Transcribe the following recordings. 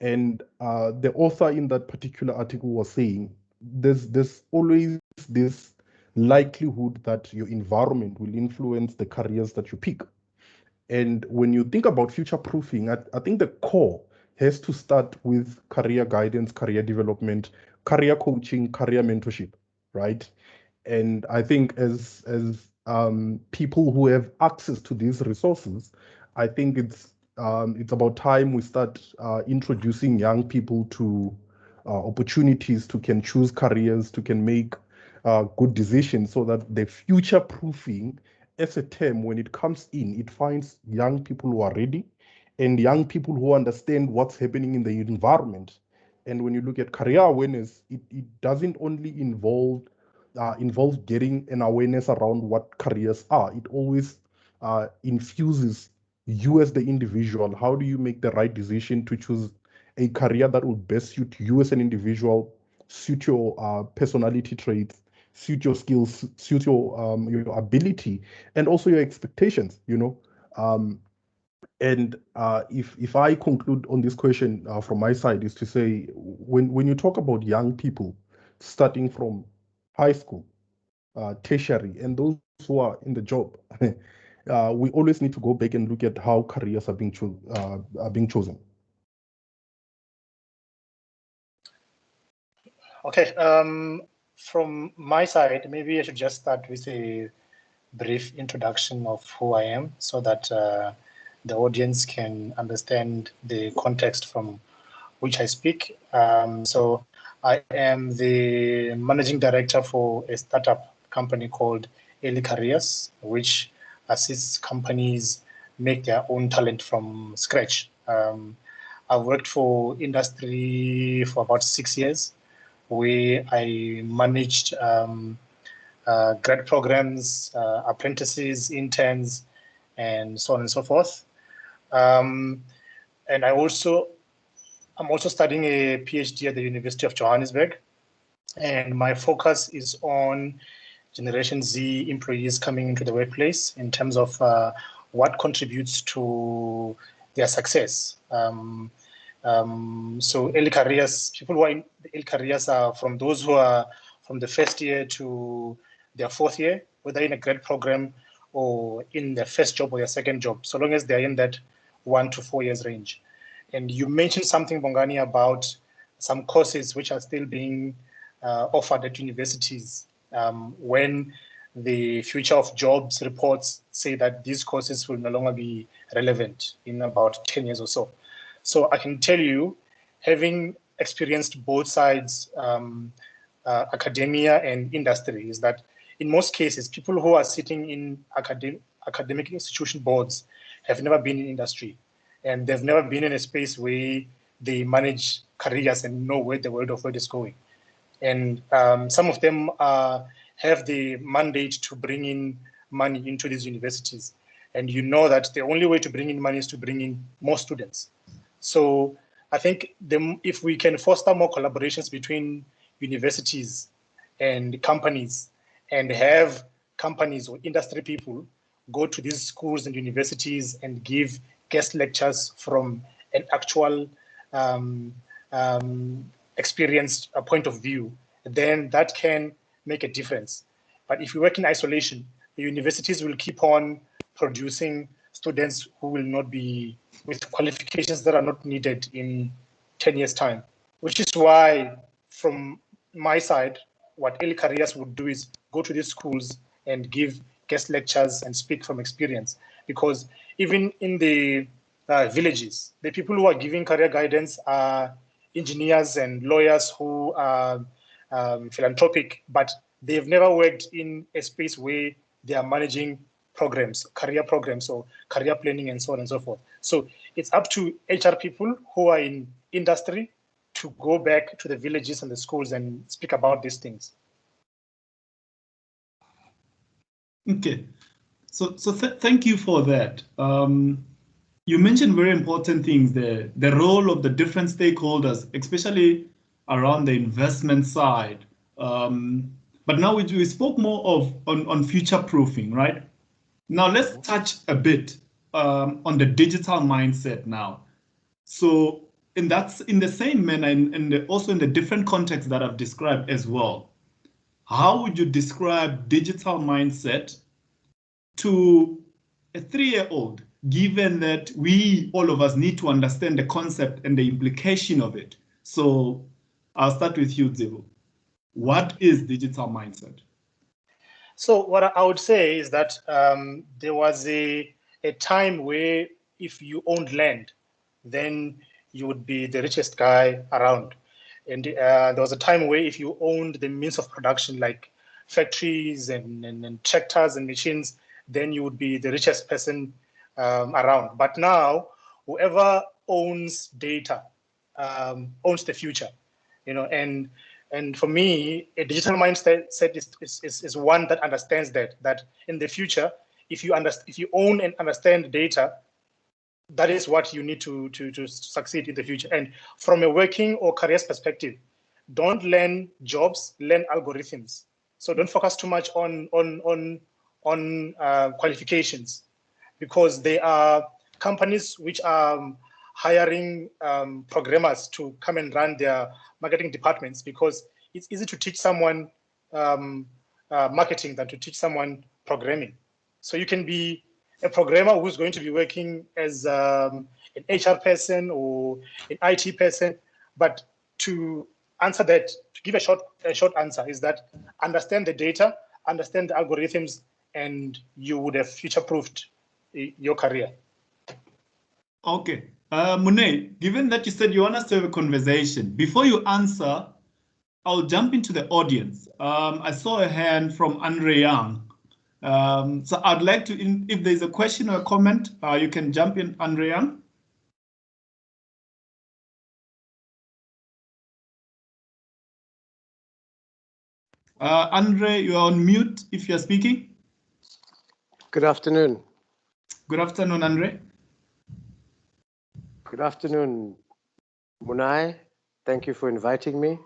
And the author in that particular article was saying there's always this likelihood that your environment will influence the careers that you pick. And when you think about future proofing, I think the core has to start with career guidance, career development, career coaching, career mentorship, right? And I think as people who have access to these resources, I think it's about time we start introducing young people to opportunities to can choose careers, to can make good decisions, so that the future proofing as a term, when it comes in, it finds young people who are ready and young people who understand what's happening in the environment. And when you look at career awareness, it doesn't only involve getting an awareness around what careers are. It always infuses you as the individual. How do you make the right decision to choose a career that will best suit you as an individual, suit your personality traits, suit your skills, suit your ability, and also your expectations. And if I conclude on this question from my side, is to say, when you talk about young people starting from high school, tertiary, and those who are in the job, we always need to go back and look at how careers are being chosen. Okay. From my side, maybe I should just start with a brief introduction of who I am, so that the audience can understand the context from which I speak. So I am the managing director for a startup company called Early Careers, which assists companies make their own talent from scratch. I've worked for industry for about 6 years, where I managed grad programs, apprentices, interns, and so on and so forth. And I'm also studying a PhD at the University of Johannesburg, and my focus is on Generation Z employees coming into the workplace in terms of what contributes to their success. So early careers, people who are in the early careers are from those who are from the first year to their fourth year, whether in a grad program or in their first job or their second job, so long as they're in that 1 to 4 years range. And you mentioned something, Bongani, about some courses which are still being offered at universities when the future of jobs reports say that these courses will no longer be relevant in about 10 years or so. So I can tell you, having experienced both sides, academia and industry, is that in most cases, people who are sitting in academic institution boards have never been in industry, and they've never been in a space where they manage careers and know where the world of work is going. And some of them have the mandate to bring in money into these universities. And you know that the only way to bring in money is to bring in more students. So I think if we can foster more collaborations between universities and companies, and have companies or industry people go to these schools and universities and give guest lectures from an actual experienced point of view, then that can make a difference. But if we work in isolation, the universities will keep on producing students who will not be with qualifications that are not needed in 10 years' time, which is why, from my side, what early careers would do is go to these schools and give guest lectures and speak from experience. Because even in the villages, the people who are giving career guidance are engineers and lawyers who are philanthropic, but they've never worked in a space where they are managing programs, career programs, or career planning, and so on and so forth. So it's up to HR people who are in industry to go back to the villages and the schools and speak about these things. Okay, so thank you for that. You mentioned very important things there, the role of the different stakeholders, especially around the investment side. But now we spoke more on future proofing, right? Now let's touch a bit on the digital mindset now. So and that's in the same manner, and also in the different contexts that I've described as well. How would you describe digital mindset to a 3-year-old, given that we, all of us, need to understand the concept and the implication of it? So I'll start with you, Dzivhu. What is digital mindset? So what I would say is that there was a time where if you owned land, then you would be the richest guy around. And there was a time where if you owned the means of production, like factories and tractors and machines, then you would be the richest person around. But now, whoever owns data owns the future, you know. And for me, a digital mindset is one that understands that in the future, if you own and understand data, that is what you need to succeed in the future. And from a working or careers perspective, don't learn jobs, learn algorithms. So don't focus too much on qualifications, because there are companies which are hiring programmers to come and run their marketing departments, because it's easy to teach someone marketing than to teach someone programming. So you can be a programmer who's going to be working as an HR person or an IT person, but to answer that, to give a short answer, is that understand the data, understand the algorithms, and you would have future-proofed your career. Okay. Munei, given that you said you want us to have a conversation, before you answer, I'll jump into the audience. I saw a hand from Andre Young. So I'd like to, if there's a question or a comment, you can jump in, Andre Young. Andre, you are on mute if you're speaking. Good afternoon. Good afternoon, Andre. Good afternoon, Munei. Thank you for inviting me.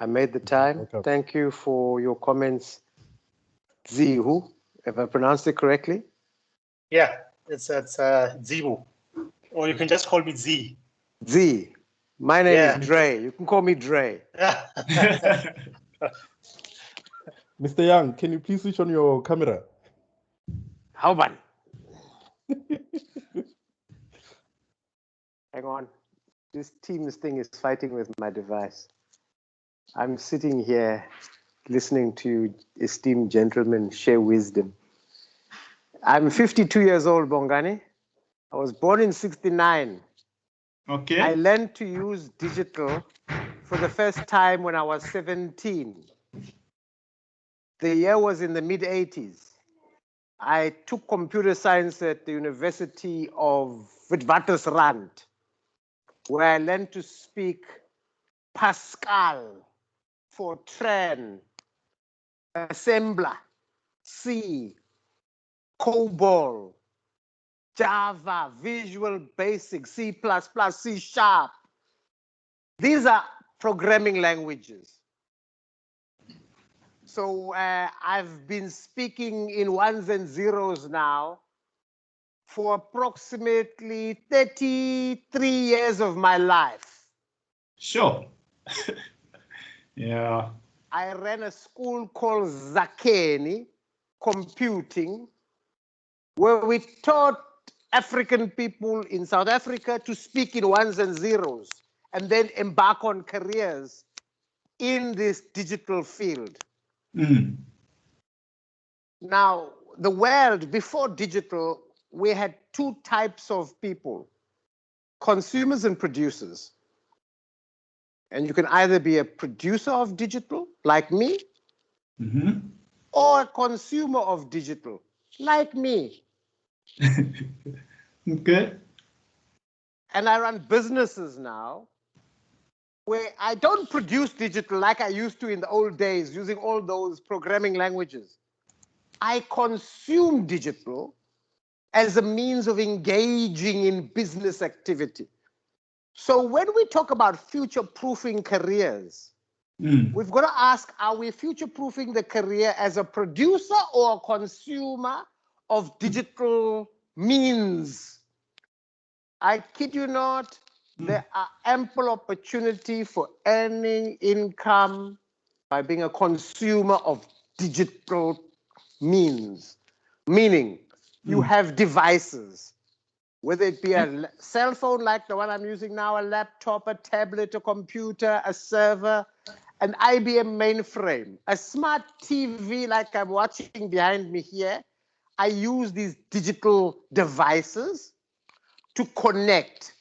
I made the time. Okay. Thank you for your comments, Dzivhu, if I pronounced it correctly. Yeah, it's Dzivhu, or you can just call me Z. Z. My name is Dre. You can call me Dre. Mr. Young, can you please switch on your camera? How about? Hang on. This Teams thing is fighting with my device. I'm sitting here listening to esteemed gentlemen share wisdom. I'm 52 years old, Bongani. I was born in '69. Okay. I learned to use digital for the first time when I was 17. The year was in the mid-'80s. I took computer science at the University of Witwatersrand, where I learned to speak Pascal, Fortran, Assembler, C, COBOL, Java, Visual Basic, C++, C#. These are programming languages. So I've been speaking in ones and zeros now for approximately 33 years of my life. Sure. Yeah. I ran a school called Zakeni Computing, where we taught African people in South Africa to speak in ones and zeros and then embark on careers in this digital field. Mm. Now, the world before digital, we had two types of people, consumers and producers. And you can either be a producer of digital, like me, or a consumer of digital, like me. Okay. And I run businesses now where I don't produce digital like I used to in the old days using all those programming languages. I consume digital as a means of engaging in business activity. So when we talk about future-proofing careers, we've got to ask, are we future-proofing the career as a producer or a consumer of digital means? I kid you not, there are ample opportunity for earning income by being a consumer of digital means. Meaning, you have devices, whether it be a cell phone like the one I'm using now, a laptop, a tablet, a computer, a server, an IBM mainframe, a smart TV like I'm watching behind me here. I use these digital devices to connect.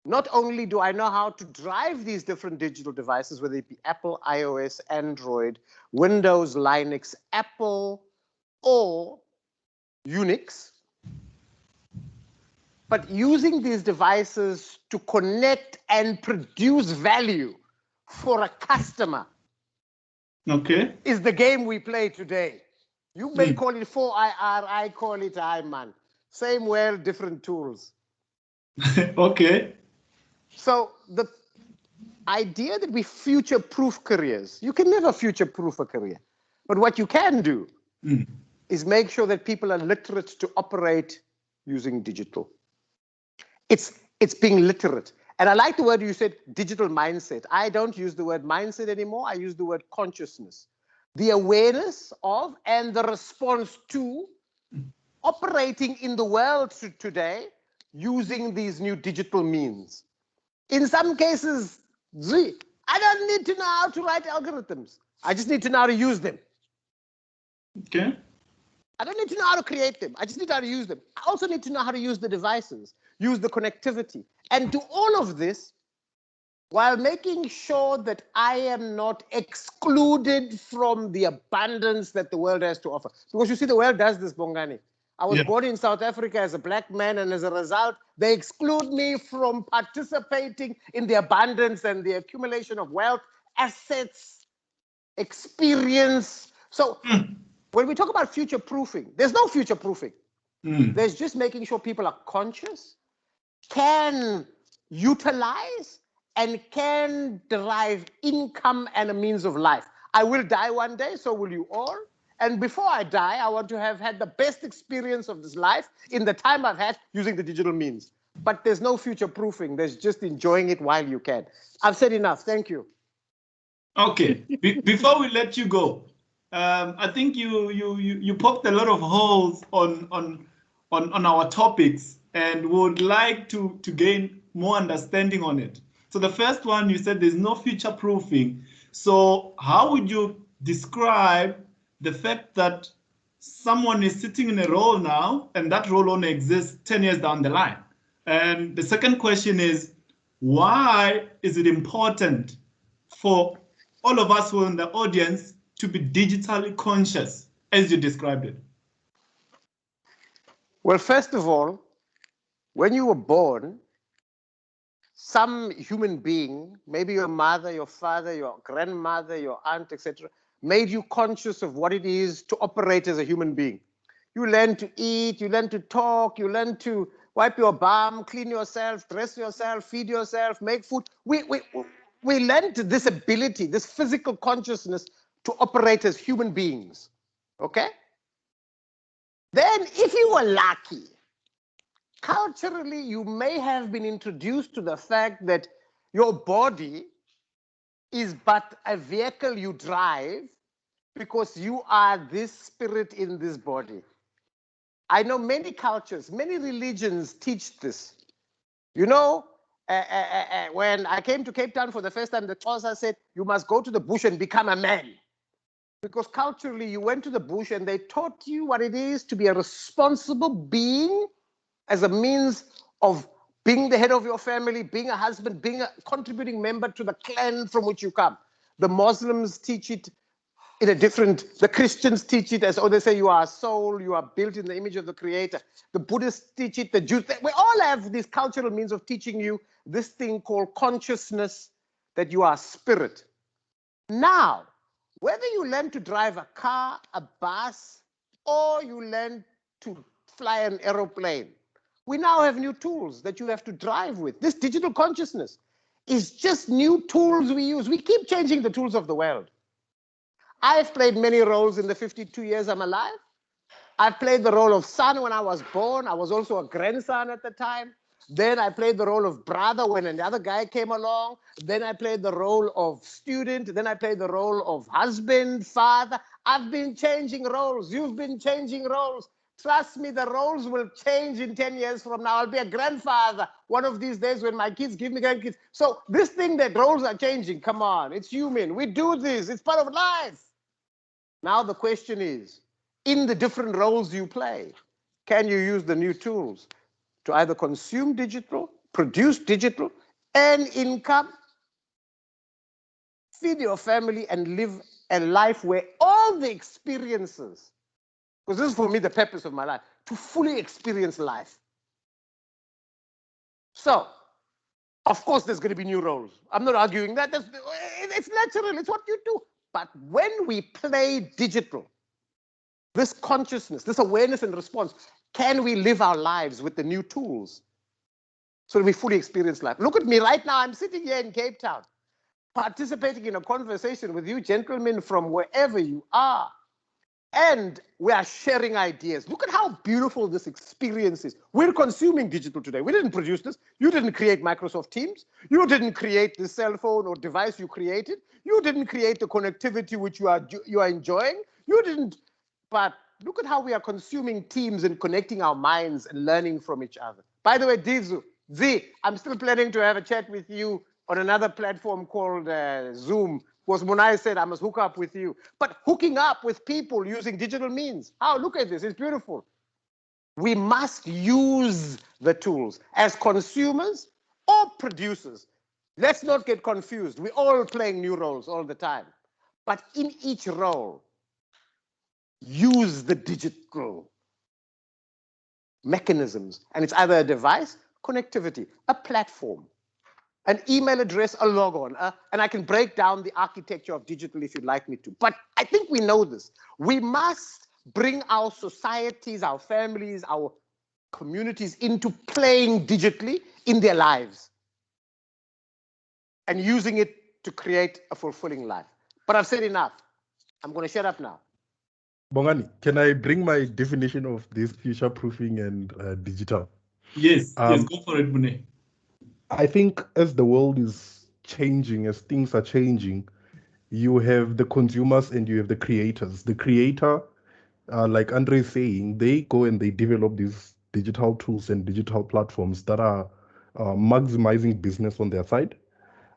Not only do I know how to drive these different digital devices, whether it be Apple, iOS, Android, Windows, Linux, Apple, or Unix, but using these devices to connect and produce value for a customer is the game we play today. You may call it 4IR, I call it IMAN. Same well, different tools. Okay. So the idea that we future-proof careers, you can never future-proof a career. But what you can do is make sure that people are literate to operate using digital. It's being literate. And I like the word you said, digital mindset. I don't use the word mindset anymore. I use the word consciousness. The awareness of and the response to operating in the world today using these new digital means. In some cases, I don't need to know how to write algorithms. I just need to know how to use them. Okay. I don't need to know how to create them. I just need to know how to use them. I also need to know how to use the devices, use the connectivity, and do all of this while making sure that I am not excluded from the abundance that the world has to offer. Because you see, the world does this, Bongani. I was born in South Africa as a black man, and as a result, they exclude me from participating in the abundance and the accumulation of wealth, assets, experience. So when we talk about future proofing, there's no future proofing. There's just making sure people are conscious, can utilize, and can derive income and a means of life. I will die one day, so will you all. And before I die, I want to have had the best experience of this life in the time I've had using the digital means. But there's no future proofing. There's just enjoying it while you can. I've said enough. Thank you. Okay. Before we let you go, I think you popped a lot of holes on our topics, and would like to gain more understanding on it. So the first one, you said there's no future proofing. So how would you describe the fact that someone is sitting in a role now and that role only exists 10 years down the line? And the second question is, why is it important for all of us who are in the audience to be digitally conscious, as you described it? Well, first of all, when you were born, some human being, maybe your mother, your father, your grandmother, your aunt, etc., made you conscious of what it is to operate as a human being. You learn to eat, you learn to talk, you learn to wipe your bum, clean yourself, dress yourself, feed yourself, make food. We learned this ability, this physical consciousness to operate as human beings, okay? Then if you were lucky, culturally, you may have been introduced to the fact that your body is but a vehicle you drive because you are this spirit in this body. I know many cultures, many religions teach this. You know, when I came to Cape Town for the first time, the Xhosa said, you must go to the bush and become a man. Because culturally, you went to the bush and they taught you what it is to be a responsible being as a means of being the head of your family, being a husband, being a contributing member to the clan from which you come. The Muslims teach it in a different, the Christians teach it as, oh, they say you are a soul, you are built in the image of the Creator. The Buddhists teach it, the Jews, we all have these cultural means of teaching you this thing called consciousness, that you are spirit. Now, whether you learn to drive a car, a bus, or you learn to fly an aeroplane, we now have new tools that you have to drive with. This digital consciousness is just new tools we use. We keep changing the tools of the world. I've played many roles in the 52 years I'm alive. I've played the role of son when I was born. I was also a grandson at the time. Then I played the role of brother when another guy came along. Then I played the role of student. Then I played the role of husband, father. I've been changing roles. You've been changing roles. Trust me, the roles will change in 10 years from now. I'll be a grandfather one of these days when my kids give me grandkids. So this thing that roles are changing, come on, it's human. We do this. It's part of life. Now the question is, in the different roles you play, can you use the new tools to either consume digital, produce digital, earn income, feed your family, and live a life where all the experiences, because this is for me the purpose of my life, to fully experience life. So, of course, there's going to be new roles. I'm not arguing that. It's natural. It's what you do. But when we play digital, this consciousness, this awareness and response, can we live our lives with the new tools so that we fully experience life? Look at me right now. I'm sitting here in Cape Town, participating in a conversation with you gentlemen from wherever you are. And we are sharing ideas. Look at how beautiful this experience is. We're consuming digital today. We didn't produce this. You didn't create Microsoft Teams. You didn't create the cell phone or device you created. You didn't create the connectivity which you are enjoying. You didn't. But look at how we are consuming Teams and connecting our minds and learning from each other. By the way, Dzivhu, I'm still planning to have a chat with you on another platform called Zoom. Because Munei said, I must hook up with you. But hooking up with people using digital means. Oh, look at this, it's beautiful. We must use the tools as consumers or producers. Let's not get confused. We're all playing new roles all the time. But in each role, use the digital mechanisms. And it's either a device, connectivity, a platform, an email address, a logon, and I can break down the architecture of digital if you'd like me to. But I think we know this. We must bring our societies, our families, our communities into playing digitally in their lives and using it to create a fulfilling life. But I've said enough. I'm going to shut up now. Bongani, can I bring my definition of this future-proofing and digital? Yes, yes, go for it, Munei. I think as the world is changing, as things are changing, you have the consumers and you have the creators. The creator, like Andre is saying, they go and they develop these digital tools and digital platforms that are maximizing business on their side.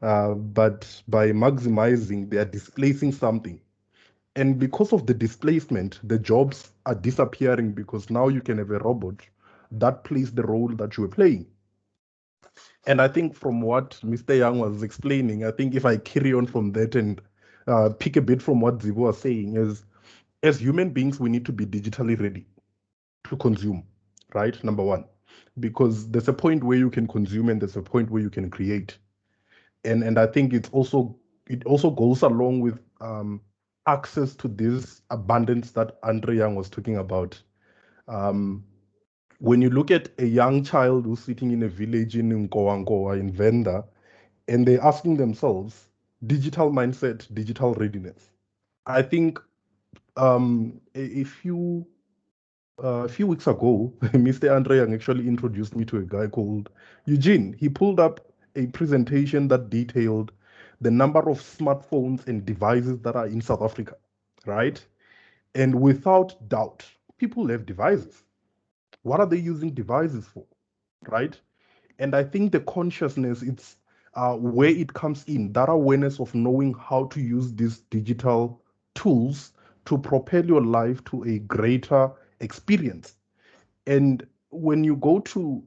But by maximizing, they are displacing something. And because of the displacement, the jobs are disappearing because now you can have a robot that plays the role that you were playing. And I think from what Mr. Young was explaining, I think if I carry on from that and pick a bit from what Dzivhu was saying, is as human beings, we need to be digitally ready to consume, right? Number one, because there's a point where you can consume and there's a point where you can create. And I think it also goes along with access to this abundance that Andre Young was talking about. When you look at a young child who's sitting in a village in Nkowankowa, in Venda, and they're asking themselves, digital mindset, digital readiness. I think a few weeks ago, Mr. Andre Young actually introduced me to a guy called Eugene. He pulled up a presentation that detailed the number of smartphones and devices that are in South Africa, right? And without doubt, people have devices. What are they using devices for, right? And I think the consciousness, it's where it comes in, that awareness of knowing how to use these digital tools to propel your life to a greater experience. And when you go to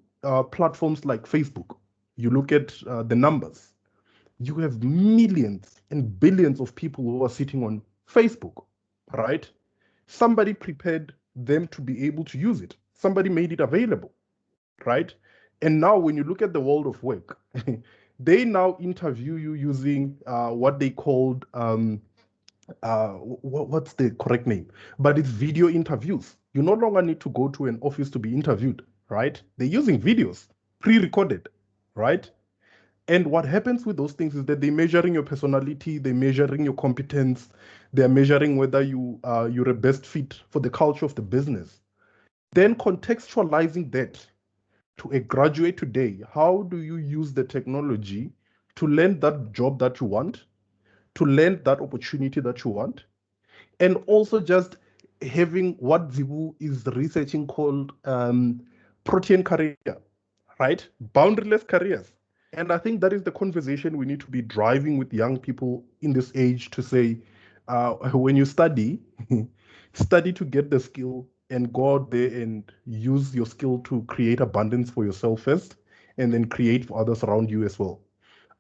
platforms like Facebook, you look at the numbers, you have millions and billions of people who are sitting on Facebook, right? Somebody prepared them to be able to use it. Somebody made it available, right? And now when you look at the world of work, they now interview you using what they called, what's the correct name? But it's video interviews. You no longer need to go to an office to be interviewed, right? They're using videos, pre-recorded, right? And what happens with those things is that they're measuring your personality, they're measuring your competence, they're measuring whether you're a best fit for the culture of the business. Then contextualizing that to a graduate today, how do you use the technology to land that job that you want, to land that opportunity that you want, and also just having what Dzivhu is researching called protein career, right? Boundaryless careers. And I think that is the conversation we need to be driving with young people in this age to say, when you study, study to get the skill and go out there and use your skill to create abundance for yourself first, and then create for others around you as well.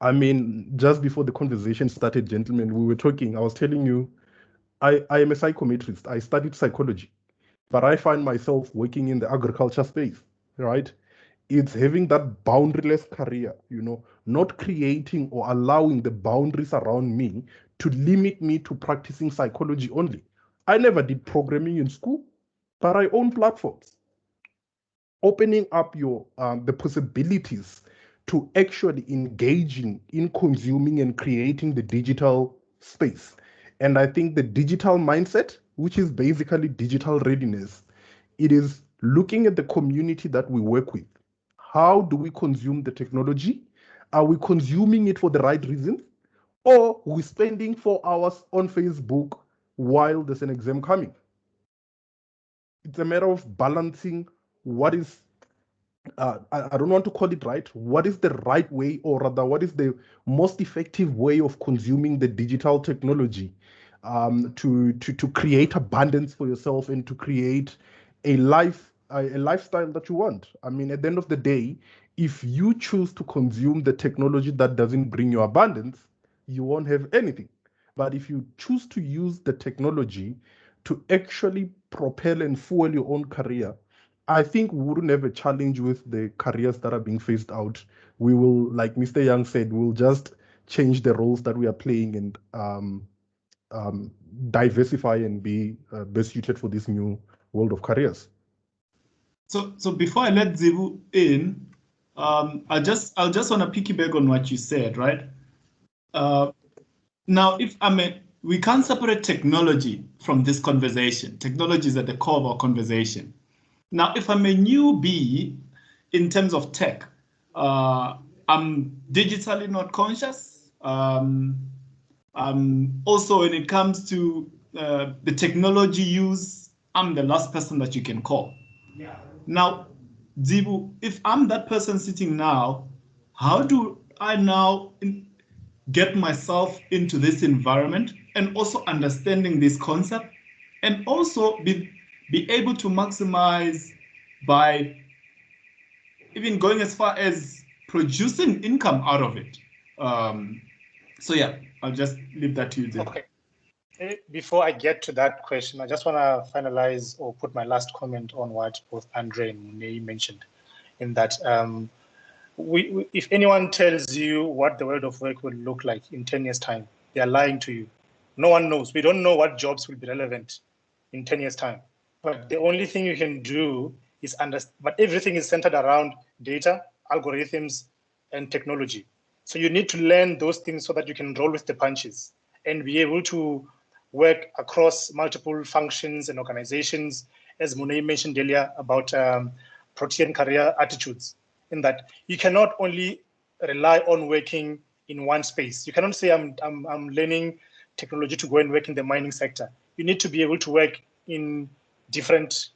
I mean, just before the conversation started, gentlemen, we were talking, I was telling you, I am a psychometrist. I studied psychology, but I find myself working in the agriculture space, right? It's having that boundaryless career, not creating or allowing the boundaries around me to limit me to practicing psychology only. I never did programming in school, but I own platforms. Opening up your the possibilities to actually engaging in consuming and creating the digital space. And I think the digital mindset, which is basically digital readiness, it is looking at the community that we work with. How do we consume the technology? Are we consuming it for the right reasons? Or we spending 4 hours on Facebook while there's an exam coming? It's a matter of balancing what is I don't want to call it right. What is the right way, or rather, what is the most effective way of consuming the digital technology to create abundance for yourself and to create a lifestyle that you want? I mean, at the end of the day, if you choose to consume the technology that doesn't bring you abundance, you won't have anything. But if you choose to use the technology to actually propel and fuel your own career, I think we wouldn't have a challenge with the careers that are being phased out. We will, like Mr. Young said, we'll just change the roles that we are playing and diversify and be best suited for this new world of careers. So before I let Dzivhu in, I just want to piggyback on what you said, right? Now, we can't separate technology from this conversation. Technology is at the core of our conversation. Now, if I'm a newbie in terms of tech, I'm digitally not conscious. Also, when it comes to the technology use, I'm the last person that you can call. Yeah. Now, Dzivhu, if I'm that person sitting now, how do I now get myself into this environment and also understanding this concept and also be able to maximize by even going as far as producing income out of it? So yeah, I'll just leave that to you, Dzivhu. Okay. Before I get to that question, I just want to finalize or put my last comment on what both Andre and Munei mentioned, in that if anyone tells you what the world of work will look like in 10 years' time, they are lying to you. No one knows. We don't know what jobs will be relevant in 10 years' time. But the only thing you can do is understand, but everything is centered around data, algorithms, and technology. So you need to learn those things so that you can roll with the punches and be able to work across multiple functions and organizations, as Munei mentioned earlier about protein career attitudes, in that you cannot only rely on working in one space. You cannot say, I'm learning technology to go and work in the mining sector. You need to be able to work in different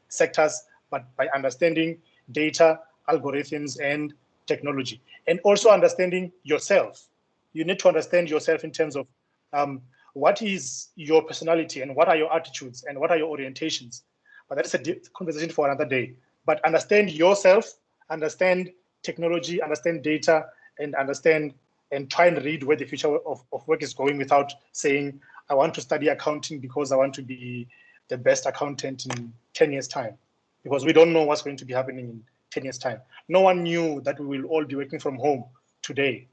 sectors, but by understanding data, algorithms, and technology, and also understanding yourself. You need to understand yourself in terms of what is your personality and what are your attitudes and what are your orientations. But that's a conversation for another day. But understand yourself, understand technology, understand data, and understand and try and read where the future of work is going without saying, I want to study accounting because I want to be the best accountant in 10 years' time. Because we don't know what's going to be happening in 10 years' time. No one knew that we will all be working from home today.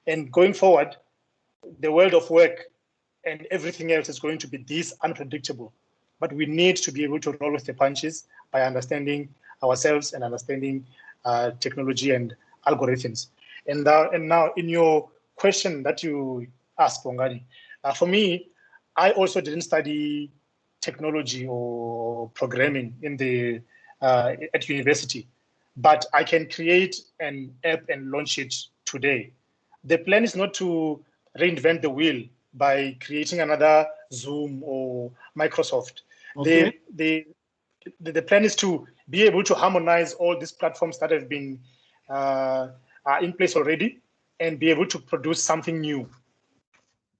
And going forward, the world of work and everything else is going to be this unpredictable. But we need to be able to roll with the punches by understanding ourselves and understanding technology and algorithms. And now in your question that you asked, Bongani, for me, I also didn't study technology or programming in at university. but I can create an app and launch it today. The plan is not to reinvent the wheel by creating another Zoom or Microsoft. Okay. The plan is to be able to harmonize all these platforms that have been are in place already and be able to produce something new.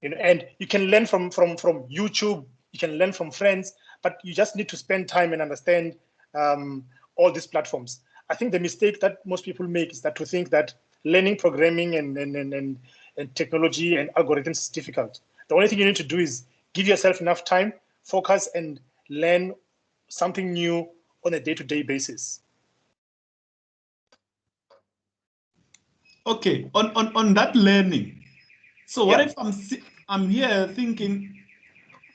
And you can learn from YouTube, you can learn from friends, but you just need to spend time and understand all these platforms. I think the mistake that most people make is that to think that learning programming and technology and algorithms is difficult. The only thing you need to do is give yourself enough time, focus, and learn something new on a day-to-day basis. Okay, on that learning. So what Yeah. if I'm here thinking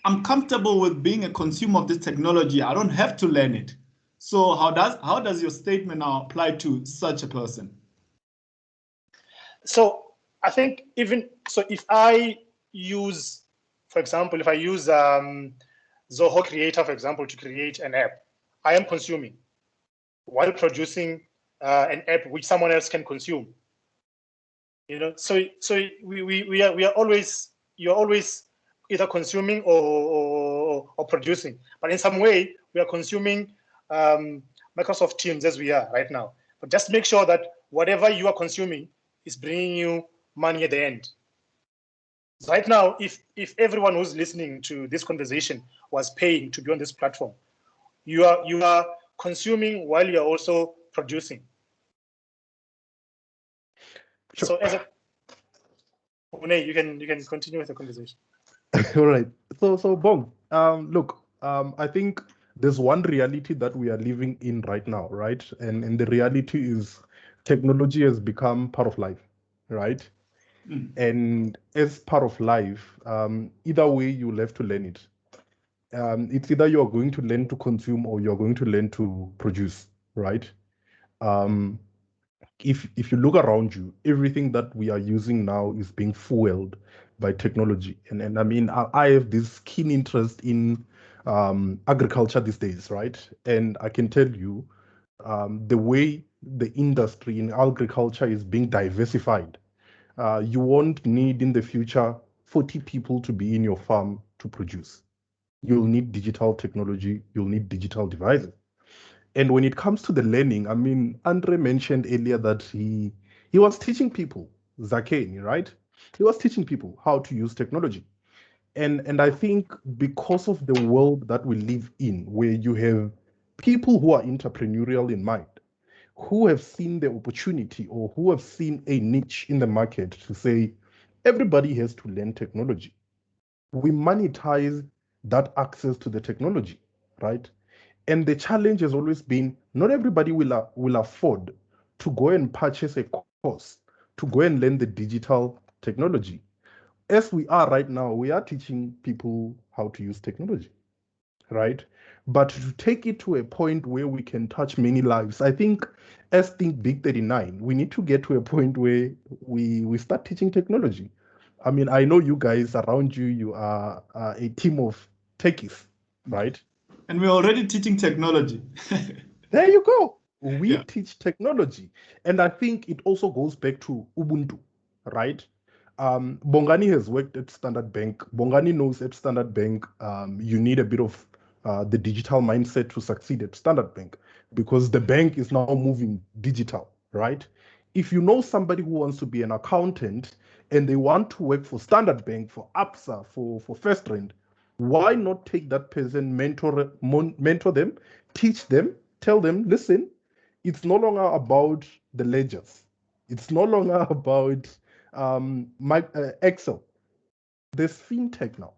I'm comfortable with being a consumer of this technology. I don't have to learn it. So how does your statement now apply to such a person? So I think if I use, for example, if I use Zoho Creator, for example, to create an app, I am consuming while producing an app which someone else can consume. So you're always either consuming or producing, but in some way we are consuming Microsoft Teams as we are right now. But just make sure that whatever you are consuming is bringing you money at the end. Right now, if everyone who's listening to this conversation was paying to be on this platform, you are consuming while you are also producing. Sure. So as a Munei, you can continue with the conversation. All right. So Bong, look, I think there's one reality that we are living in right now, right? And the reality is technology has become part of life, right? And as part of life, either way, you'll have to learn it. It's either you're going to learn to consume or you're going to learn to produce, right? If you look around you, everything that we are using now is being fueled by technology. And I mean, I have this keen interest in agriculture these days, right? And I can tell you the way the industry in agriculture is being diversified. You won't need in the future 40 people to be in your farm to produce. You'll need digital technology, you'll need digital devices. And when it comes to the learning, I mean, Andre mentioned earlier that he was teaching people, Zakeni, right? He was teaching people how to use technology. And I think because of the world that we live in, where you have people who are entrepreneurial in mind, who have seen the opportunity or who have seen a niche in the market to say, everybody has to learn technology. We monetize that access to the technology, right? And the challenge has always been not everybody will afford to go and purchase a course to go and learn the digital technology. As we are right now, we are teaching people how to use technology, right? But to take it to a point where we can touch many lives, I think as Think Big 39, we need to get to a point where we start teaching technology. I mean, I know you guys around you, you are a team of techies, right? And we're already teaching technology. There you go. We Yeah. teach technology. And I think it also goes back to Ubuntu, right? Bongani has worked at Standard Bank. Bongani knows at Standard Bank, you need a bit of the digital mindset to succeed at Standard Bank because the bank is now moving digital, right? If you know somebody who wants to be an accountant and they want to work for Standard Bank, for APSA, for First Rand, why not take that person, mentor them, teach them, tell them, listen, it's no longer about the ledgers. It's no longer about Excel. There's fintech now,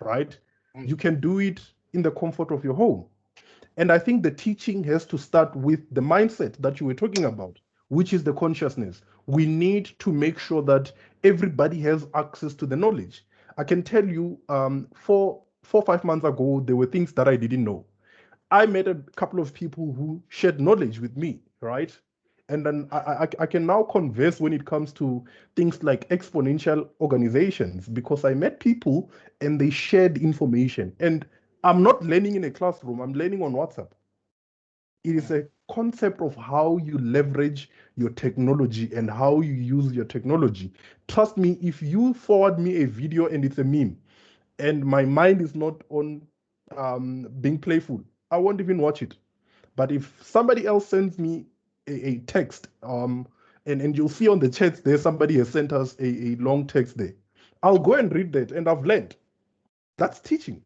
right? You can do it in the comfort of your home. And I think the teaching has to start with the mindset that you were talking about, which is the consciousness. We need to make sure that everybody has access to the knowledge. I can tell you, 5 months ago, there were things that I didn't know. I met a couple of people who shared knowledge with me, right? And then I can now converse when it comes to things like exponential organizations because I met people and they shared information. And I'm not learning in a classroom, I'm learning on WhatsApp. It is a concept of how you leverage your technology and how you use your technology. Trust me, if you forward me a video and it's a meme, and my mind is not on being playful, I won't even watch it. But if somebody else sends me a text, and you'll see on the chat there somebody has sent us a long text there, I'll go and read that, and I've learned. That's teaching,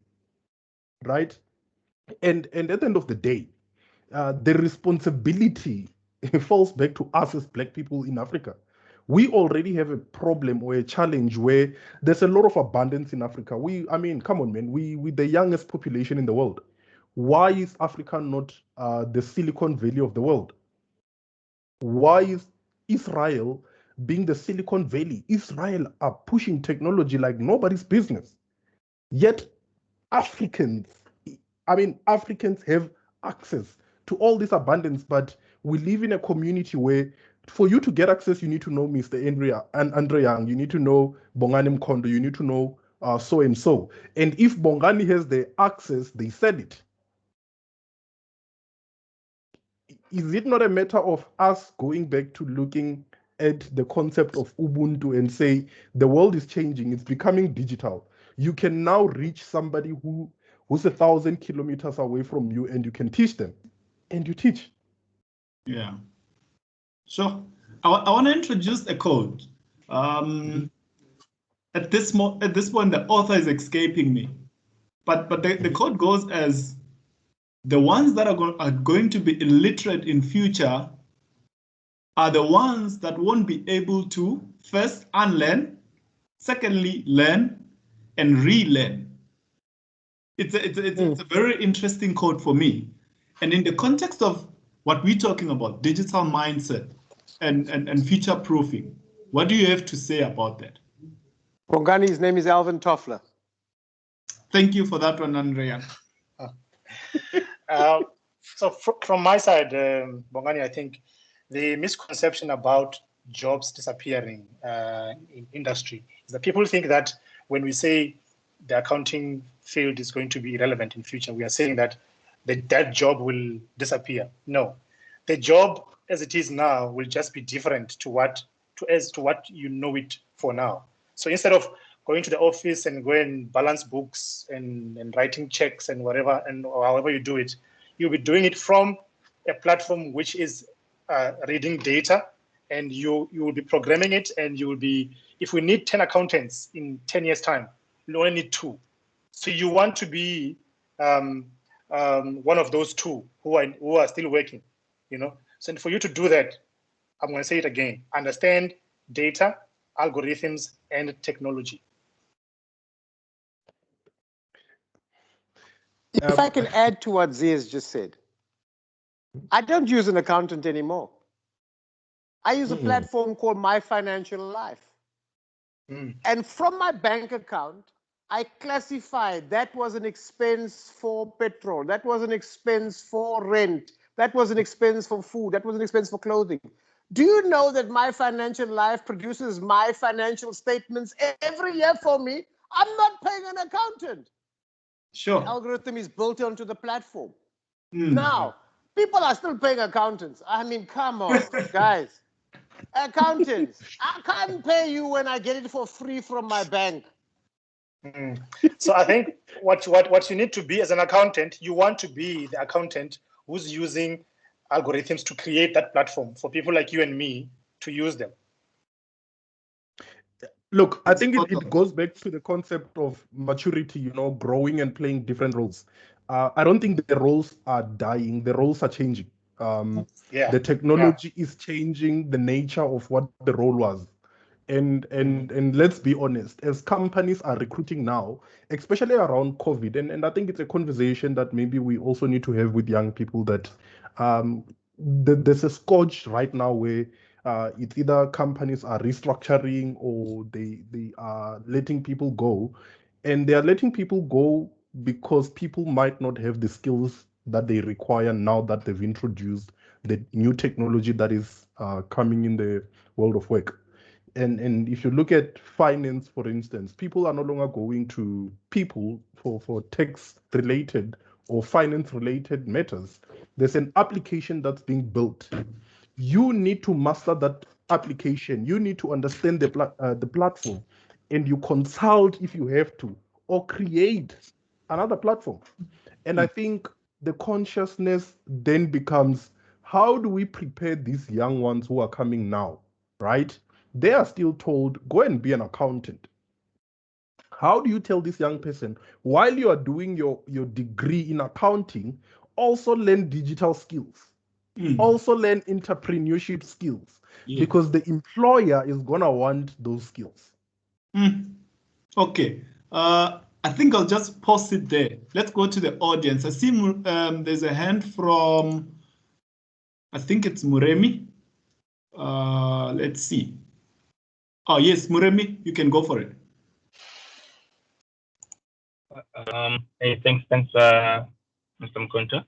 right? And at the end of the day, the responsibility falls back to us as Black people in Africa. We already have a problem or a challenge where there's a lot of abundance in Africa. I mean, come on, man. We're the youngest population in the world. Why is Africa not the Silicon Valley of the world? Why is Israel being the Silicon Valley? Israel are pushing technology like nobody's business. Yet Africans have access to all this abundance, but we live in a community where for you to get access, you need to know Mr. Andre Young, you need to know Bongani Mkhonto, you need to know so and so. And if Bongani has the access, they sell it. Is it not a matter of us going back to looking at the concept of Ubuntu and say the world is changing, it's becoming digital. You can now reach somebody who's 1,000 kilometers away from you, and you can teach them, and you teach. Yeah, sure. I want to introduce a code. At this point, the author is escaping me, but the code goes as: the ones that are going to be illiterate in future are the ones that won't be able to first unlearn, secondly learn, and relearn. It's a very interesting code for me, and in the context of what we're talking about, digital mindset and future proofing, what do you have to say about that? Bongani's name is Alvin Toffler. Thank you for that one, Andrea. So from my side, Bongani, I think the misconception about jobs disappearing in industry is that people think that when we say the accounting field is going to be irrelevant in future, we are saying that that job will disappear. No, the job as it is now will just be different to what you know it for now. So instead of going to the office and go and balance books and writing checks and whatever, and however you do it, you'll be doing it from a platform which is reading data, and you will be programming it, and you will be, if we need 10 accountants in 10 years time, we only need 2. So you want to be one of those 2 who are still working, you know. So for you to do that, I'm going to say it again: understand data, algorithms, and technology. If I can add to what Zia's just said, I don't use an accountant anymore. I use a platform called My Financial Life. And from my bank account, I classify that was an expense for petrol, that was an expense for rent, that was an expense for food, that was an expense for clothing. Do you know that My Financial Life produces my financial statements every year for me? I'm not paying an accountant. Sure. The algorithm is built onto the platform. Now, people are still paying accountants. I mean, come on, guys. Accountants, I can't pay you when I get it for free from my bank. So I think what you need to be as an accountant, you want to be the accountant who's using algorithms to create that platform for people like you and me to use them. Look, I think it goes back to the concept of maturity, you know, growing and playing different roles. I don't think the roles are dying, the roles are changing. The technology is changing the nature of what the role was. And let's be honest, as companies are recruiting now, especially around COVID, and I think it's a conversation that maybe we also need to have with young people, that there's a scourge right now where it's either companies are restructuring or they are letting people go, and they are letting people go because people might not have the skills that they require now that they've introduced the new technology that is coming in the world of work. And if you look at finance, for instance, people are no longer going to people for tax related or finance-related matters, there's an application that's being built. You need to master that application. You need to understand the platform, and you consult if you have to, or create another platform. And I think the consciousness then becomes, how do we prepare these young ones who are coming now, right? They are still told, go and be an accountant. How do you tell this young person, while you are doing your degree in accounting, also learn digital skills, also learn entrepreneurship skills, because the employer is going to want those skills. Okay. I think I'll just pause it there. Let's go to the audience. I see there's a hand from, I think it's Muremi. Let's see. Oh, yes, Muremi, you can go for it. Hey, thanks, Mr. Mkhonto.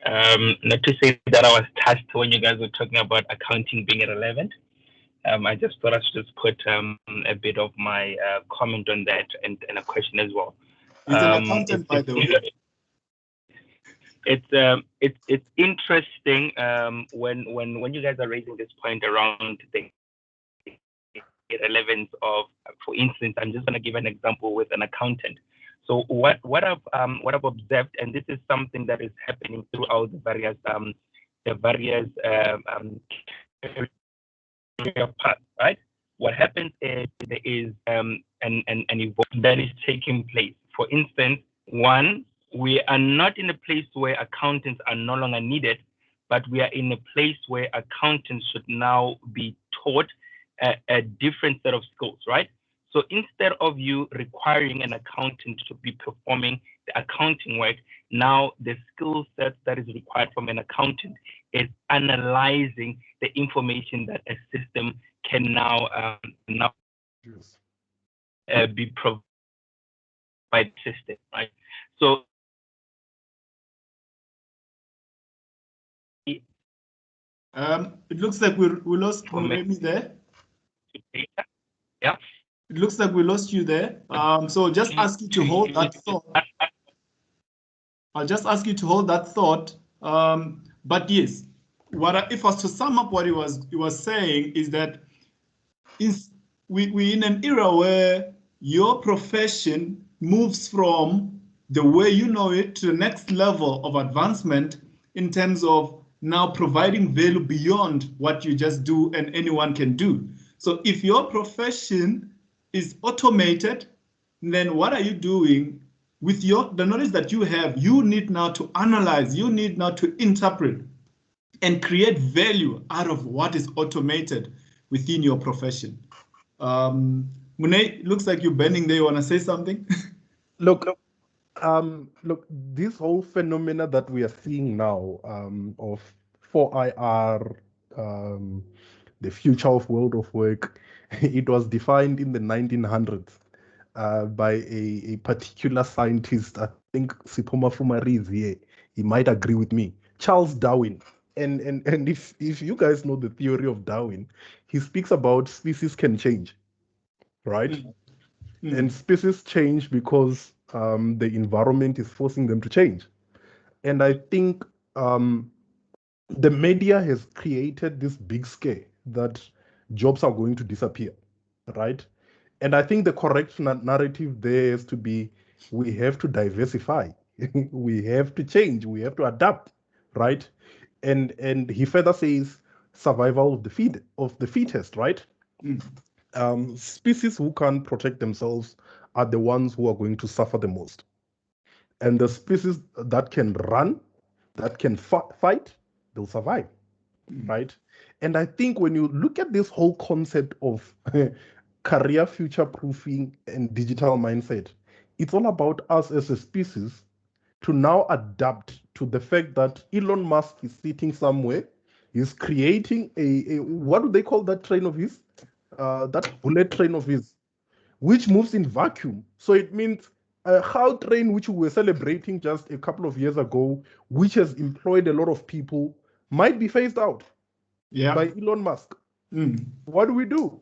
Not to say that I was touched when you guys were talking about accounting being irrelevant. I just thought I should just put a bit of my comment on that and a question as well. He's an accountant, by the way. It's interesting when you guys are raising this point around the relevance of, for instance, I'm just going to give an example with an accountant. So what I've observed, and this is something that is happening throughout the various career paths, right? What happens is there is an evolution that is taking place. For instance, one, we are not in a place where accountants are no longer needed, but we are in a place where accountants should now be taught a different set of skills, right? So instead of you requiring an accountant to be performing the accounting work, now the skill set that is required from an accountant is analyzing the information that a system can now be provided by the system, right? So it looks like we lost Muremi there. Yeah. It looks like we lost you there. So just ask you to hold that thought. I'll just ask you to hold that thought. But yes, if I was to sum up what he was saying is that we're in an era where your profession moves from the way you know it to the next level of advancement in terms of now providing value beyond what you just do and anyone can do. So if your profession is automated, then what are you doing with the knowledge that you have? You need now to analyze, you need now to interpret and create value out of what is automated within your profession. Munei, looks like you're bending there. You want to say something? Look, this whole phenomena that we are seeing now of 4IR, the future of world of work, it was defined in the 1900s by a particular scientist. I think Sipho Mafumari is here. He might agree with me. Charles Darwin. And if you guys know the theory of Darwin, he speaks about species can change, right? And species change because the environment is forcing them to change. And I think the media has created this big scare that jobs are going to disappear, right? And I think the correct narrative there is to be, we have to diversify, we have to change, we have to adapt, right? And he further says survival of the fittest, right? Species who can't protect themselves are the ones who are going to suffer the most. And the species that can run, that can fight, they'll survive, right? And I think when you look at this whole concept of career future-proofing and digital mindset, it's all about us as a species to now adapt to the fact that Elon Musk is sitting somewhere, he's creating a what do they call that train of his? That bullet train of his, which moves in vacuum. So it means a How train, which we were celebrating just a couple of years ago, which has employed a lot of people, might be phased out by Elon Musk. What do?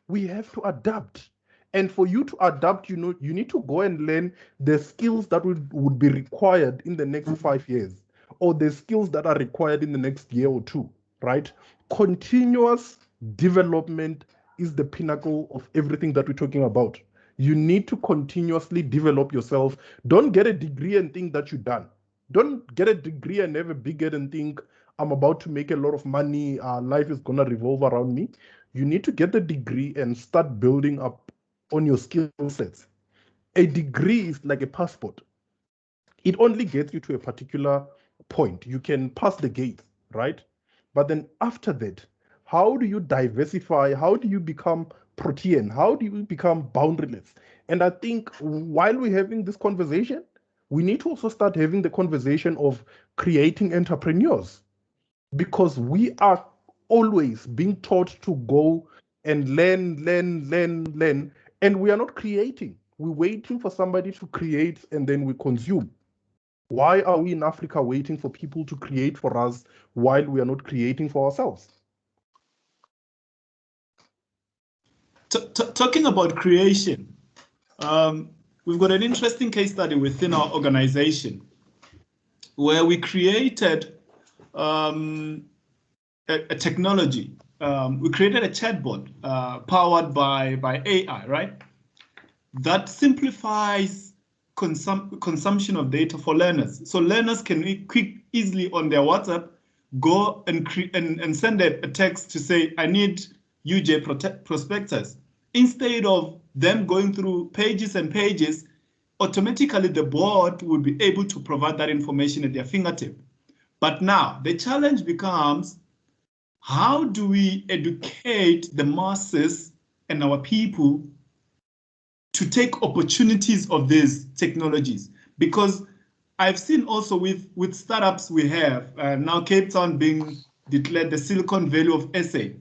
We have to adapt. And for you to adapt, you need to go and learn the skills that would be required in the next 5 years, or the skills that are required in the next year or two, right? Continuous development is the pinnacle of everything that we're talking about. You need to continuously develop yourself. Don't get a degree and think that you're done. Don't get a degree and have a big head and think, I'm about to make a lot of money, life is going to revolve around me. You need to get the degree and start building up on your skill sets. A degree is like a passport. It only gets you to a particular point. You can pass the gate, right? But then after that, how do you diversify? How do you become protean? How do you become boundaryless? And I think while we're having this conversation, we need to also start having the conversation of creating entrepreneurs, because we are always being taught to go and learn, and we are not creating. We're waiting for somebody to create and then we consume. Why are we in Africa waiting for people to create for us while we are not creating for ourselves? Talking about creation, we've got an interesting case study within our organization where we created a technology. We created a chatbot powered by AI, right? That simplifies consumption of data for learners. So learners can easily on their WhatsApp go and send a text to say, I need UJ prospectus. Instead of them going through pages and pages, automatically the bot will be able to provide that information at their fingertip. But now the challenge becomes, how do we educate the masses and our people to take opportunities of these technologies? Because I've seen also with startups we have, now Cape Town being declared the Silicon Valley of SA,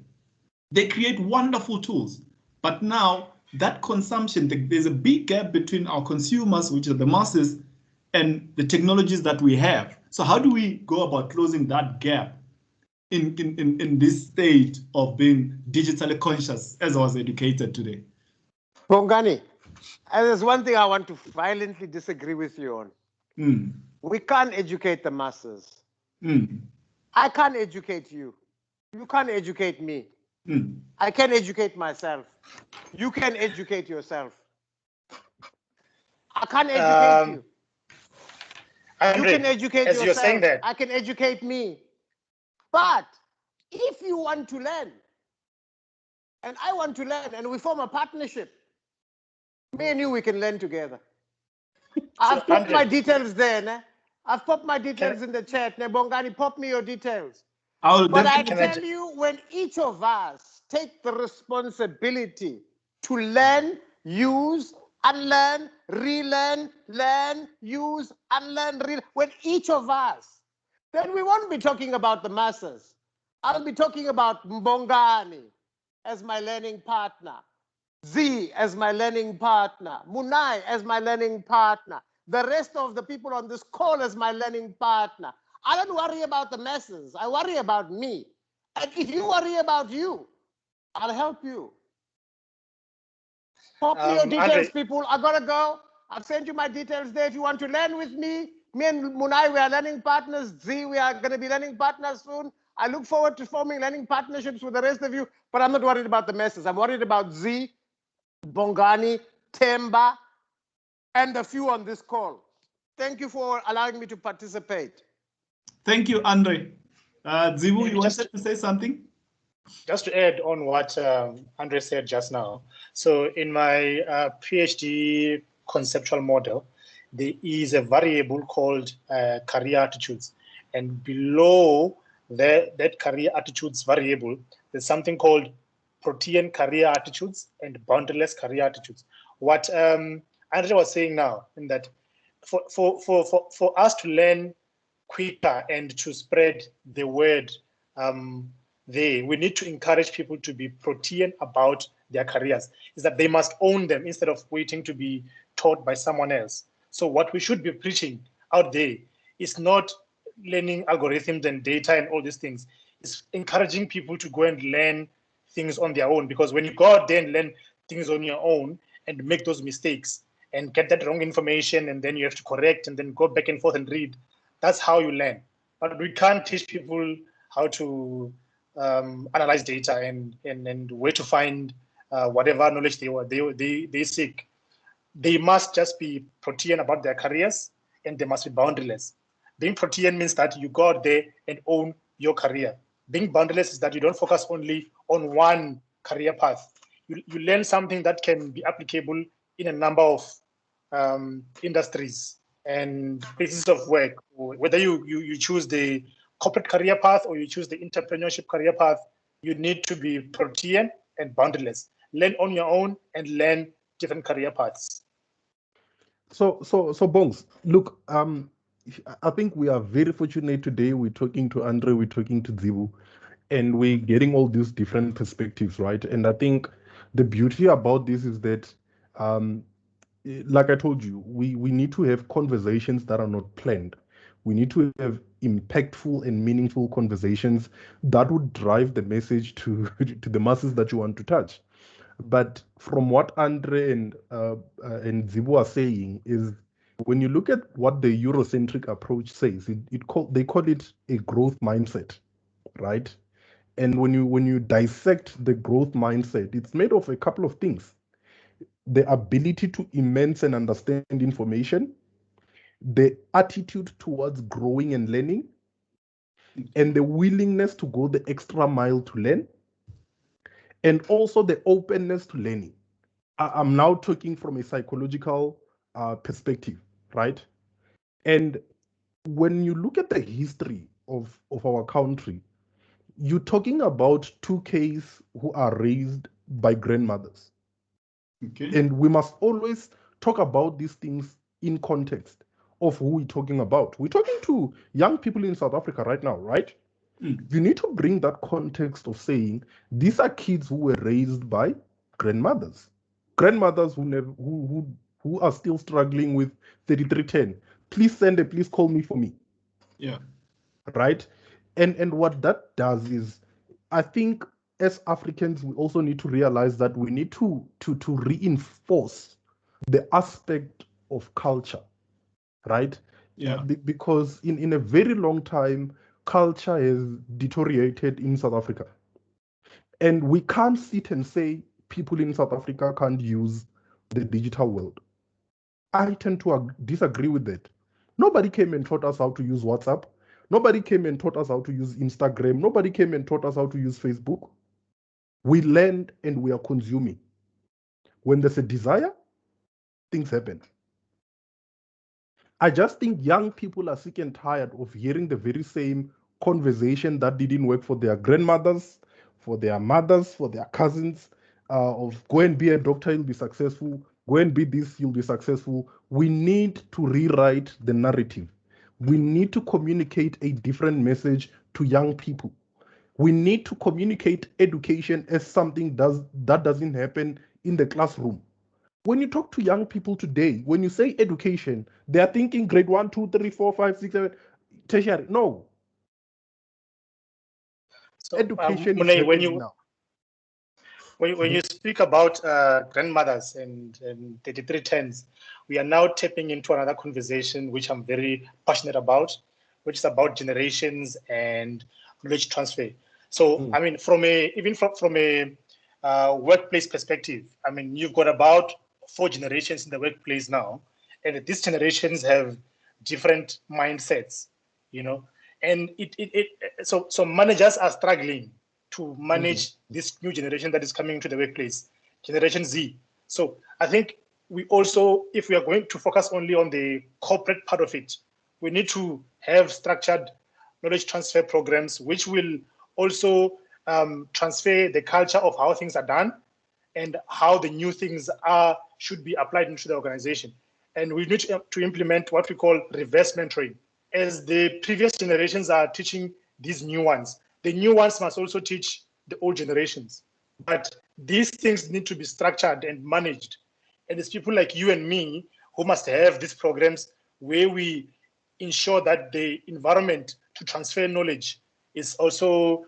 they create wonderful tools. But now that consumption, there's a big gap between our consumers, which are the masses, and the technologies that we have. So how do we go about closing that gap in this state of being digitally conscious as I was educated today? Bongani, there's one thing I want to violently disagree with you on. We can't educate the masses. I can't educate you. You can't educate me. I can educate myself. You can educate yourself. I can't educate you. Andre, you can educate as yourself. You're saying that. I can educate me. But if you want to learn, and I want to learn, and we form a partnership, me and you, we can learn together. I've popped my details there. Ne? I've popped my details in the chat. Ne? Bongani, pop me your details. But I tell you, when each of us take the responsibility to learn, use, unlearn, relearn, learn, use, unlearn, relearn, when each of us, then we won't be talking about the masses. I'll be talking about Bongani as my learning partner, Z as my learning partner, Munei as my learning partner, the rest of the people on this call as my learning partner. I don't worry about the masses. I worry about me. And if you worry about you, I'll help you. Pop me your details, Andre, people. I gotta go. I've sent you my details there. If you want to learn with me and Munei, we are learning partners. Z, we are gonna be learning partners soon. I look forward to forming learning partnerships with the rest of you, but I'm not worried about the masses. I'm worried about Z, Bongani, Temba, and a few on this call. Thank you for allowing me to participate. Thank you, Andre. Dzivhu, you wanted to say something? Just to add on what Andre said just now. So in my PhD conceptual model, there is a variable called career attitudes. And below that career attitudes variable, there's something called protean career attitudes and boundaryless career attitudes. What Andre was saying now, in that for us to learn quicker and to spread the word, we need to encourage people to be protean about their careers, is that they must own them instead of waiting to be taught by someone else. So what we should be preaching out there is not learning algorithms and data and all these things. It's encouraging people to go and learn things on their own, because when you go out there and learn things on your own and make those mistakes and get that wrong information, and then you have to correct and then go back and forth and read. That's how you learn. But we can't teach people how to analyze data and where to find whatever knowledge they seek. They must just be protean about their careers, and they must be boundaryless. Being protean means that you go out there and own your career. Being boundaryless is that you don't focus only on one career path. You learn something that can be applicable in a number of industries and places of work. Whether you choose the corporate career path or you choose the entrepreneurship career path, you need to be protean and boundaryless. Learn on your own and learn different career paths. So Bongs, look, I think we are very fortunate today. We're talking to Andre, we're talking to Dzivhu, and we're getting all these different perspectives, right? And I think the beauty about this is that, like I told you, we need to have conversations that are not planned. We need to have impactful and meaningful conversations that would drive the message to the masses that you want to touch. But from what Andre and Dzivhu are saying is, when you look at what the Eurocentric approach says, they call it a growth mindset, right? And when you dissect the growth mindset, it's made of a couple of things: the ability to immense and understand information, the attitude towards growing and learning, and the willingness to go the extra mile to learn, and also the openness to learning. I'm now talking from a psychological perspective, right? And when you look at the history of our country, you're talking about 2Ks who are raised by grandmothers. Okay. And we must always talk about these things in context of who we're talking about. We're talking to young people in South Africa right now, right? You need to bring that context of saying these are kids who were raised by grandmothers who are still struggling with 3310. Please please call me for me. Yeah. Right? And what that does is, I think as Africans, we also need to realize that we need to reinforce the aspect of culture, right? Yeah. Because in a very long time, culture has deteriorated in South Africa. And we can't sit and say people in South Africa can't use the digital world. I tend to disagree with that. Nobody came and taught us how to use WhatsApp. Nobody came and taught us how to use Instagram. Nobody came and taught us how to use Facebook. We learned and we are consuming. When there's a desire, things happen. I just think young people are sick and tired of hearing the very same conversation that didn't work for their grandmothers, for their mothers, for their cousins, of go and be a doctor, you'll be successful. Go and be this, you'll be successful. We need to rewrite the narrative. We need to communicate a different message to young people. We need to communicate education as something that doesn't happen in the classroom. When you talk to young people today, when you say education, they are thinking grade 1, 2, 3, 4, 5, 6, 7, tertiary. No. So, Education is Munei, happening now. When you speak about grandmothers and 3310s, we are now tapping into another conversation which I'm very passionate about, which is about generations and knowledge transfer. So, I mean, from a workplace perspective, I mean, you've got about 4 generations in the workplace now, and these generations have different mindsets, you know, and so managers are struggling to manage this new generation that is coming into the workplace, Generation Z. So I think we also, if we are going to focus only on the corporate part of it, we need to have structured knowledge transfer programs, which will also transfer the culture of how things are done and how the new things should be applied into the organization. And we need to implement what we call reverse mentoring. As the previous generations are teaching these new ones, the new ones must also teach the old generations. But these things need to be structured and managed. And it's people like you and me who must have these programs where we ensure that the environment to transfer knowledge is also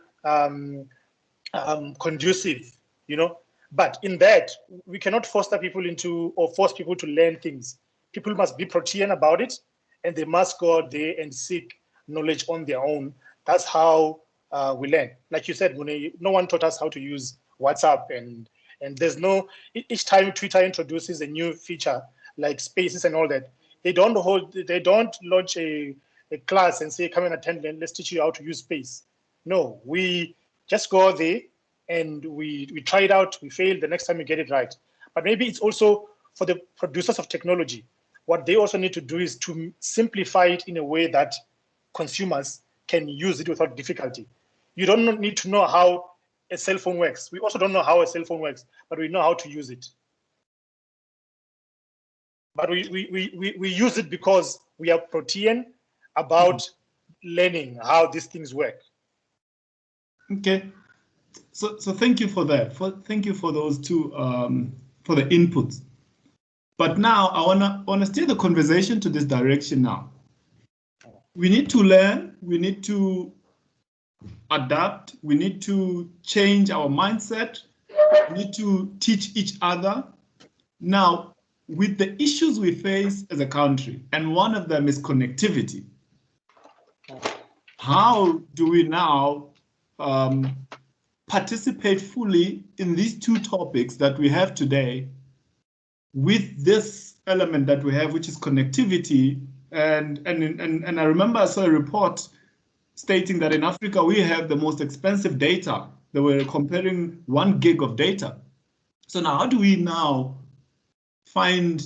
conducive, you know, But in that, we cannot foster people into or force people to learn things. People must be Protean about it, and they must go out there and seek knowledge on their own. That's how we learn. Like you said, Munei, no one taught us how to use WhatsApp, and there's no, each time Twitter introduces a new feature like Spaces and all that, they don't launch a class and say, come and attend and let's teach you how to use Space. No, we just go there and we try it out, we fail, the next time we get it right. But maybe it's also for the producers of technology. What they also need to do is to simplify it in a way that consumers can use it without difficulty. You don't need to know how a cell phone works. We also don't know how a cell phone works, but we know how to use it. But we use it because we are Protean about learning how these things work. Okay, so thank you for that. Thank you for those two for the inputs. But now I wanna steer the conversation to this direction now. We need to learn. We need to adapt. We need to change our mindset. We need to teach each other. Now, with the issues we face as a country, and one of them is connectivity. How do we now participate fully in these two topics that we have today with this element that we have, which is connectivity? And I remember I saw a report stating that in Africa, we have the most expensive data. They were comparing 1 gig of data. So now how do we now find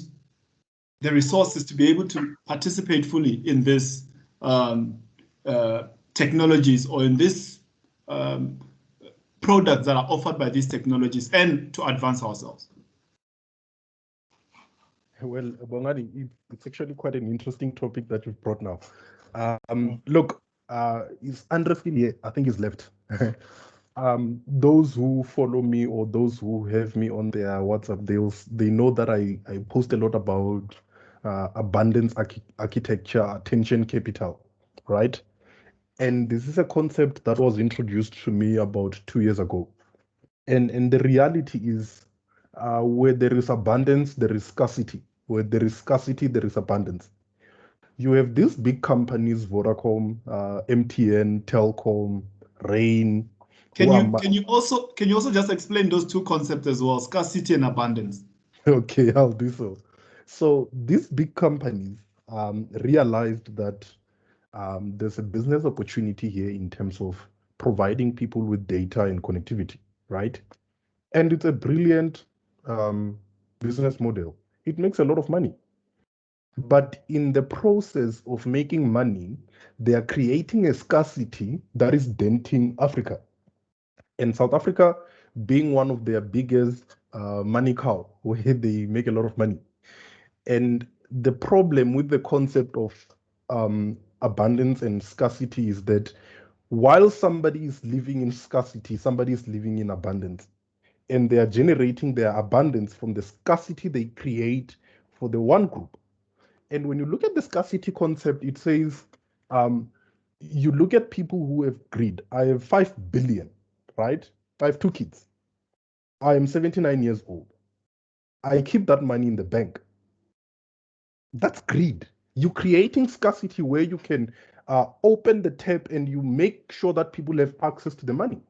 the resources to be able to participate fully in this technologies or in this products that are offered by these technologies and to advance ourselves? Well, Bongani, it's actually quite an interesting topic that you've brought now. Look, is Andre still here? I think he's left. Those who follow me or those who have me on their WhatsApp, they know that I post a lot about abundance architecture, attention capital, right? And this is a concept that was introduced to me about 2 years ago. And the reality is where there is abundance, there is scarcity. Where there is scarcity, there is abundance. You have these big companies, Vodacom, MTN, Telkom, Rain. Can you also just explain those two concepts as well, scarcity and abundance? Okay, I'll do so. So these big companies realized that there's a business opportunity here in terms of providing people with data and connectivity, right? And it's a brilliant business model. It makes a lot of money. But in the process of making money, they are creating a scarcity that is denting Africa. And South Africa being one of their biggest money cow, where they make a lot of money. And the problem with the concept of abundance and scarcity is that while somebody is living in scarcity, somebody is living in abundance. And they are generating their abundance from the scarcity they create for the one group. And when you look at the scarcity concept, it says, you look at people who have greed. I have 5 billion, right? I have 2 kids. I am 79 years old. I keep that money in the bank. That's greed. You're creating scarcity where you can open the tap and you make sure that people have access to the money.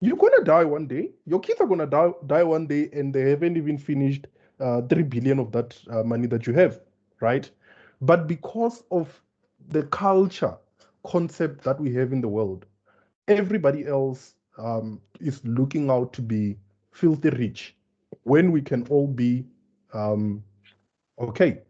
You're going to die one day. Your kids are going to die one day, and they haven't even finished 3 billion of that money that you have, right? But because of the culture concept that we have in the world, everybody else is looking out to be filthy rich when we can all be okay.